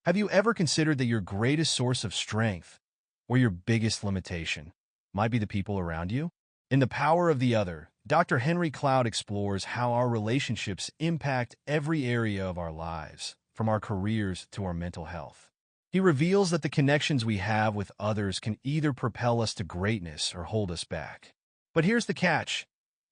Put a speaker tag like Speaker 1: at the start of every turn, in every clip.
Speaker 1: Have you ever considered that your greatest source of strength or your biggest limitation might be the people around you? In The Power of the Other, Dr. Henry Cloud explores how our relationships impact every area of our lives, from our careers to our mental health. He reveals that the connections we have with others can either propel us to greatness or hold us back. But here's the catch.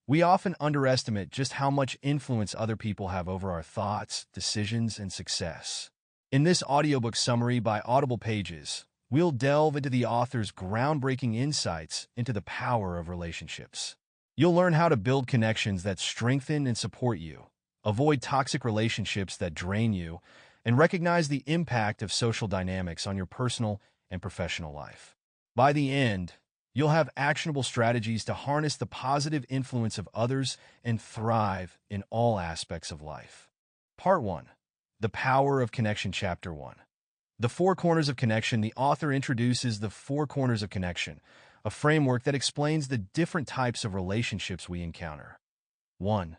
Speaker 1: We often underestimate just how much influence other people have over our thoughts, decisions, and success. In this audiobook summary by AudiblePages, we'll delve into the author's groundbreaking insights into the power of relationships. You'll learn how to build connections that strengthen and support you, avoid toxic relationships that drain you, and recognize the impact of social dynamics on your personal and professional life. By the end, you'll have actionable strategies to harness the positive influence of others and thrive in all aspects of life. Part 1. The Power of Connection, Chapter 1. The Four Corners of Connection. The author introduces the Four Corners of Connection, a framework that explains the different types of relationships we encounter. 1.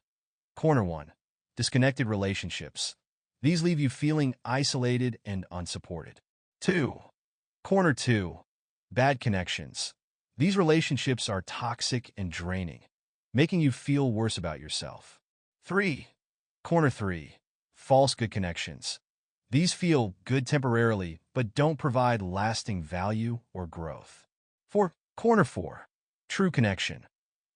Speaker 1: Corner 1. Disconnected relationships. These leave you feeling isolated and unsupported. 2. Corner 2. Bad connections. These relationships are toxic and draining, making you feel worse about yourself. 3. Corner 3. False good connections. These feel good temporarily, but don't provide lasting value or growth. 4. Corner 4. True connection.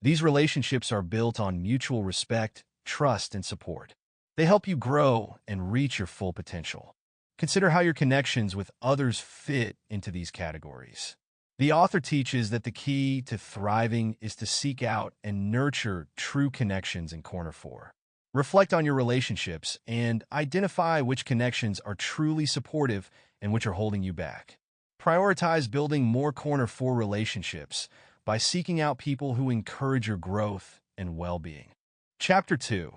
Speaker 1: These relationships are built on mutual respect, trust, and support. They help you grow and reach your full potential. Consider how your connections with others fit into these categories. The author teaches that the key to thriving is to seek out and nurture true connections in Corner 4. Reflect on your relationships and identify which connections are truly supportive and which are holding you back. Prioritize building more Corner 4 relationships by seeking out people who encourage your growth and well-being. Chapter 2.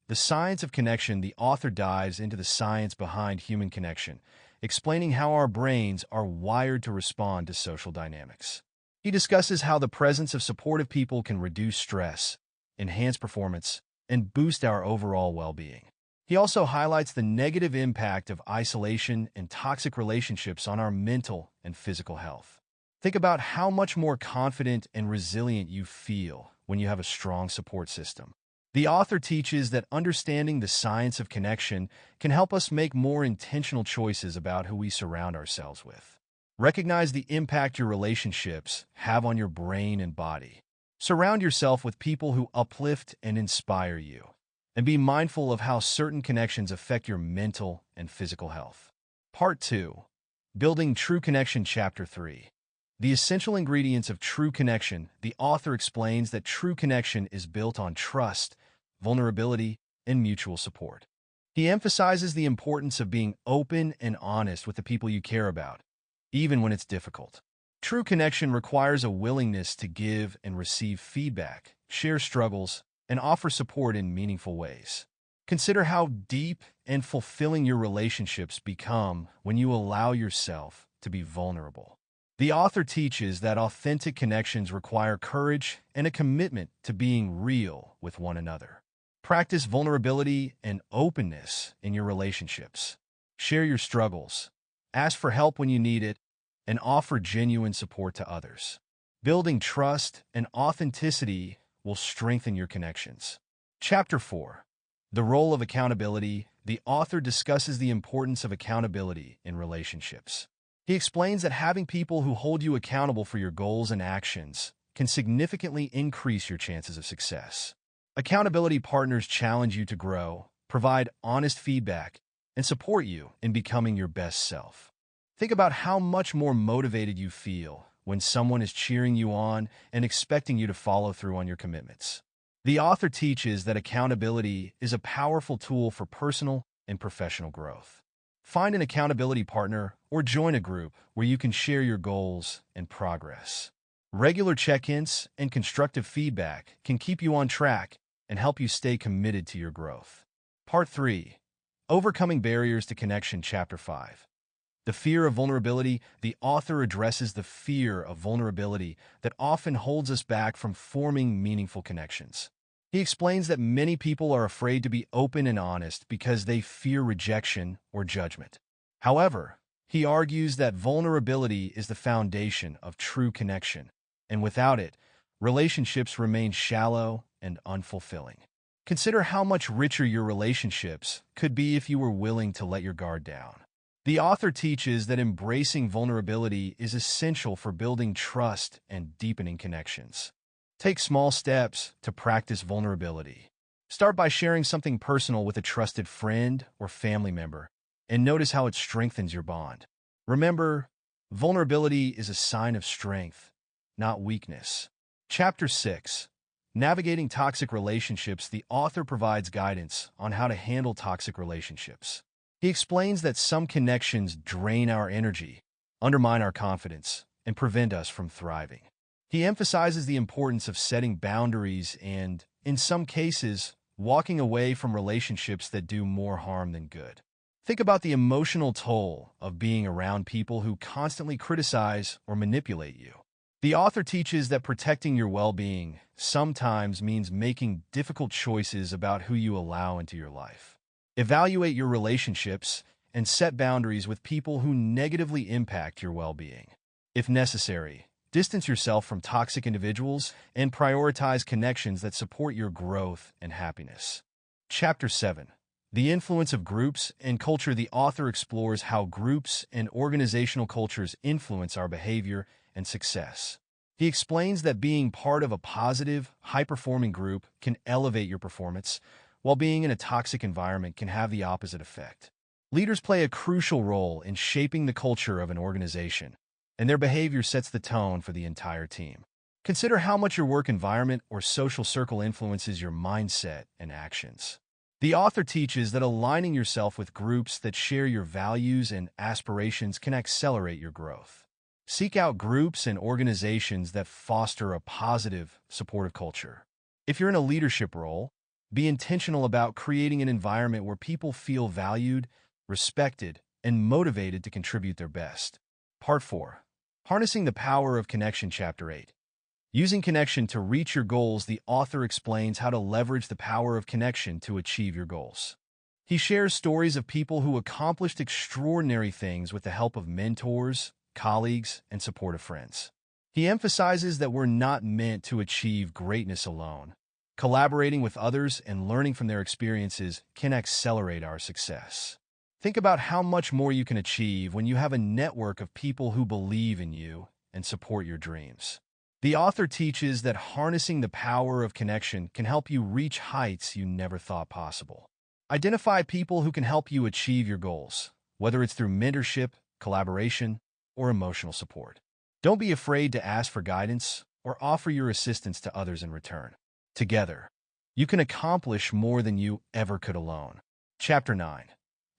Speaker 1: The Science of Connection. The author dives into the science behind human connection, explaining how our brains are wired to respond to social dynamics. He discusses how the presence of supportive people can reduce stress, enhance performance, and boost our overall well-being. He also highlights the negative impact of isolation and toxic relationships on our mental and physical health. Think about how much more confident and resilient you feel when you have a strong support system. The author teaches that understanding the science of connection can help us make more intentional choices about who we surround ourselves with. Recognize the impact your relationships have on your brain and body. Surround yourself with people who uplift and inspire you, and be mindful of how certain connections affect your mental and physical health. Part 2. Building True Connection, Chapter 3. The essential ingredients of true connection. The author explains that true connection is built on trust, vulnerability, and mutual support. He emphasizes the importance of being open and honest with the people you care about, even when it's difficult. True connection requires a willingness to give and receive feedback, share struggles, and offer support in meaningful ways. Consider how deep and fulfilling your relationships become when you allow yourself to be vulnerable. The author teaches that authentic connections require courage and a commitment to being real with one another. Practice vulnerability and openness in your relationships. Share your struggles, ask for help when you need it, and offer genuine support to others. Building trust and authenticity will strengthen your connections. Chapter 4. The Role of Accountability. The author discusses the importance of accountability in relationships. He explains that having people who hold you accountable for your goals and actions can significantly increase your chances of success. Accountability partners challenge you to grow, provide honest feedback, and support you in becoming your best self. Think about how much more motivated you feel when someone is cheering you on and expecting you to follow through on your commitments. The author teaches that accountability is a powerful tool for personal and professional growth. Find an accountability partner or join a group where you can share your goals and progress. Regular check-ins and constructive feedback can keep you on track and help you stay committed to your growth. Part 3. Overcoming Barriers to Connection, Chapter 5. The Fear of Vulnerability. The author addresses the fear of vulnerability that often holds us back from forming meaningful connections. He explains that many people are afraid to be open and honest because they fear rejection or judgment. However, he argues that vulnerability is the foundation of true connection, and without it, relationships remain shallow and unfulfilling. Consider how much richer your relationships could be if you were willing to let your guard down. The author teaches that embracing vulnerability is essential for building trust and deepening connections. Take small steps to practice vulnerability. Start by sharing something personal with a trusted friend or family member, and notice how it strengthens your bond. Remember, vulnerability is a sign of strength, not weakness. Chapter 6. Navigating Toxic Relationships. The author provides guidance on how to handle toxic relationships. He explains that some connections drain our energy, undermine our confidence, and prevent us from thriving. He emphasizes the importance of setting boundaries and, in some cases, walking away from relationships that do more harm than good. Think about the emotional toll of being around people who constantly criticize or manipulate you. The author teaches that protecting your well-being sometimes means making difficult choices about who you allow into your life. Evaluate your relationships and set boundaries with people who negatively impact your well-being. If necessary, distance yourself from toxic individuals and prioritize connections that support your growth and happiness. Chapter 7. The Influence of Groups and Culture. The author explores how groups and organizational cultures influence our behavior and success. He explains that being part of a positive, high-performing group can elevate your performance, while being in a toxic environment can have the opposite effect. Leaders play a crucial role in shaping the culture of an organization, and their behavior sets the tone for the entire team. Consider how much your work environment or social circle influences your mindset and actions. The author teaches that aligning yourself with groups that share your values and aspirations can accelerate your growth. Seek out groups and organizations that foster a positive, supportive culture. If you're in a leadership role, be intentional about creating an environment where people feel valued, respected, and motivated to contribute their best. Part 4. Harnessing the Power of Connection. Chapter 8. Using connection to reach your goals. The author explains how to leverage the power of connection to achieve your goals. He shares stories of people who accomplished extraordinary things with the help of mentors, colleagues, and supportive friends. He emphasizes that we're not meant to achieve greatness alone. Collaborating with others and learning from their experiences can accelerate our success. Think about how much more you can achieve when you have a network of people who believe in you and support your dreams. The author teaches that harnessing the power of connection can help you reach heights you never thought possible. Identify people who can help you achieve your goals, whether it's through mentorship, collaboration, or emotional support. Don't be afraid to ask for guidance or offer your assistance to others in return. Together, you can accomplish more than you ever could alone. Chapter 9.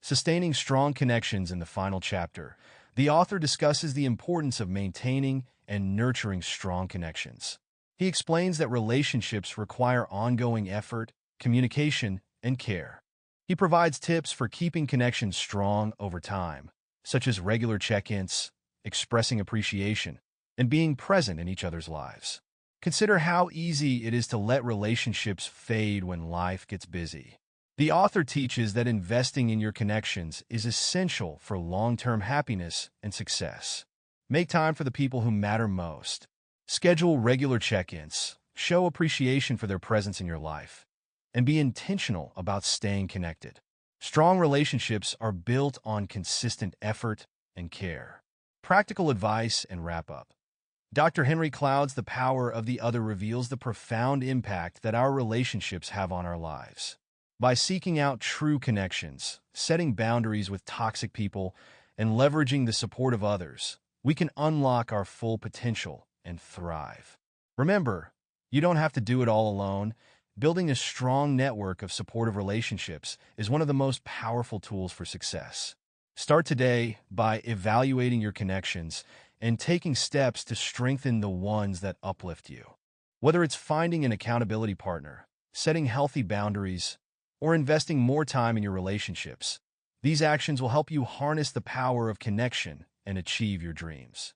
Speaker 1: Sustaining Strong Connections. In the final chapter, the author discusses the importance of maintaining and nurturing strong connections. He explains that relationships require ongoing effort, communication, and care. He provides tips for keeping connections strong over time, such as regular check-ins, expressing appreciation, and being present in each other's lives. Consider how easy it is to let relationships fade when life gets busy. The author teaches that investing in your connections is essential for long-term happiness and success. Make time for the people who matter most. Schedule regular check-ins, show appreciation for their presence in your life, and be intentional about staying connected. Strong relationships are built on consistent effort and care. Practical advice and wrap-up. Dr. Henry Cloud's The Power of the Other reveals the profound impact that our relationships have on our lives. By seeking out true connections, setting boundaries with toxic people, and leveraging the support of others, we can unlock our full potential and thrive. Remember, you don't have to do it all alone. Building a strong network of supportive relationships is one of the most powerful tools for success. Start today by evaluating your connections and taking steps to strengthen the ones that uplift you. Whether it's finding an accountability partner, setting healthy boundaries, or investing more time in your relationships, these actions will help you harness the power of connection and achieve your dreams.